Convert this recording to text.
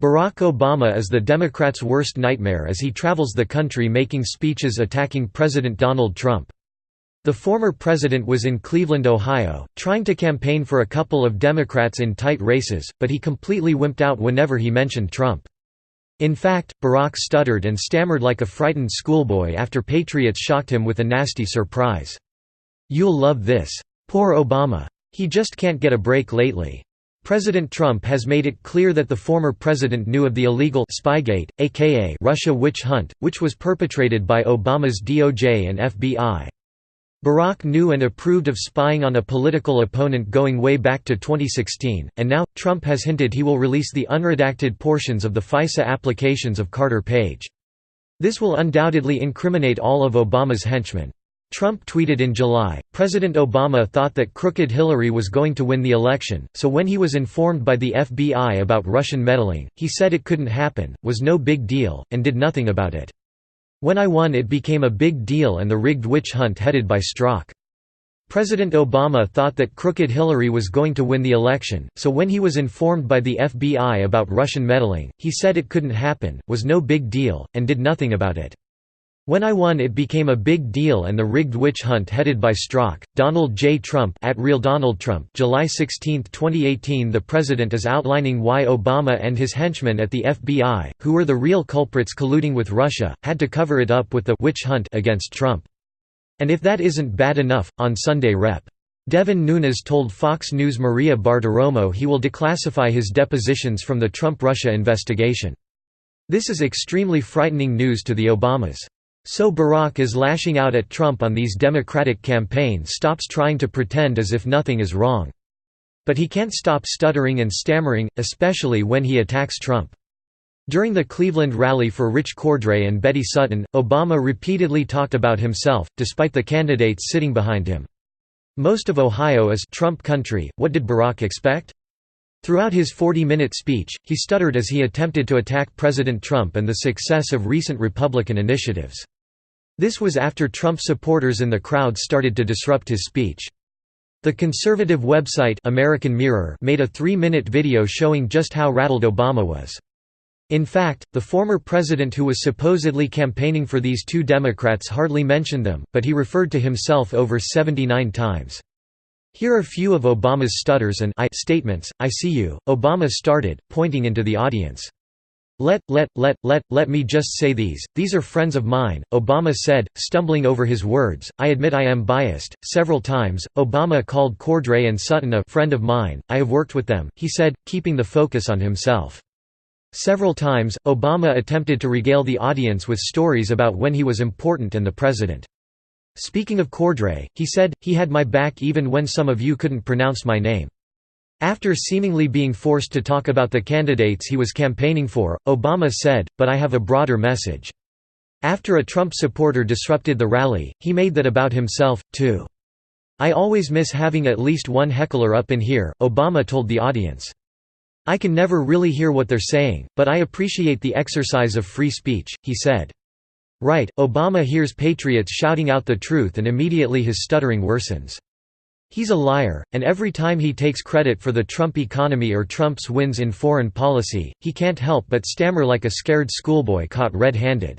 Barack Obama is the Democrats' worst nightmare as he travels the country making speeches attacking President Donald Trump. The former president was in Cleveland, Ohio, trying to campaign for a couple of Democrats in tight races, but he completely wimped out whenever he mentioned Trump. In fact, Barack stuttered and stammered like a frightened schoolboy after Patriots shocked him with a nasty surprise. "You'll love this. Poor Obama. He just can't get a break lately." President Trump has made it clear that the former president knew of the illegal Spygate, aka Russia witch hunt, which was perpetrated by Obama's DOJ and FBI. Barack knew and approved of spying on a political opponent going way back to 2016, and now, Trump has hinted he will release the unredacted portions of the FISA applications of Carter Page. This will undoubtedly incriminate all of Obama's henchmen. Trump tweeted in July, "President Obama thought that crooked Hillary was going to win the election, so when he was informed by the FBI about Russian meddling, he said it couldn't happen, was no big deal, and did nothing about it. When I won it became a big deal and the rigged witch hunt headed by Strzok. President Obama thought that crooked Hillary was going to win the election, so when he was informed by the FBI about Russian meddling, he said it couldn't happen, was no big deal, and did nothing about it. When I won it became a big deal and the rigged witch hunt headed by Strzok." Donald J. Trump @RealDonaldTrump, July 16, 2018. The president is outlining why Obama and his henchmen at the FBI, who were the real culprits colluding with Russia, had to cover it up with the witch hunt against Trump. And if that isn't bad enough, on Sunday Rep. Devin Nunes told Fox News' Maria Bartiromo he will declassify his depositions from the Trump-Russia investigation. This is extremely frightening news to the Obamas. So Barack is lashing out at Trump on these Democratic campaigns, stops trying to pretend as if nothing is wrong. But he can't stop stuttering and stammering, especially when he attacks Trump. During the Cleveland rally for Rich Cordray and Betty Sutton, Obama repeatedly talked about himself, despite the candidates sitting behind him. Most of Ohio is Trump country. What did Barack expect? Throughout his 40-minute speech, he stuttered as he attempted to attack President Trump and the success of recent Republican initiatives. This was after Trump supporters in the crowd started to disrupt his speech. The conservative website American Mirror made a 3-minute video showing just how rattled Obama was. In fact, the former president who was supposedly campaigning for these two Democrats hardly mentioned them, but he referred to himself over 79 times. Here are few of Obama's stutters and I statements. "I see you," Obama started, pointing into the audience. Let me just say these are friends of mine," Obama said, stumbling over his words. "I admit I am biased." Several times, Obama called Cordray and Sutton a friend of mine. "I have worked with them," he said, keeping the focus on himself. Several times, Obama attempted to regale the audience with stories about when he was important and the president. Speaking of Cordray, he said, "He had my back even when some of you couldn't pronounce my name." After seemingly being forced to talk about the candidates he was campaigning for, Obama said, "But I have a broader message." After a Trump supporter disrupted the rally, he made that about himself, too. "I always miss having at least one heckler up in here," Obama told the audience. "I can never really hear what they're saying, but I appreciate the exercise of free speech," he said. Right, Obama hears patriots shouting out the truth and immediately his stuttering worsens. He's a liar, and every time he takes credit for the Trump economy or Trump's wins in foreign policy, he can't help but stammer like a scared schoolboy caught red-handed.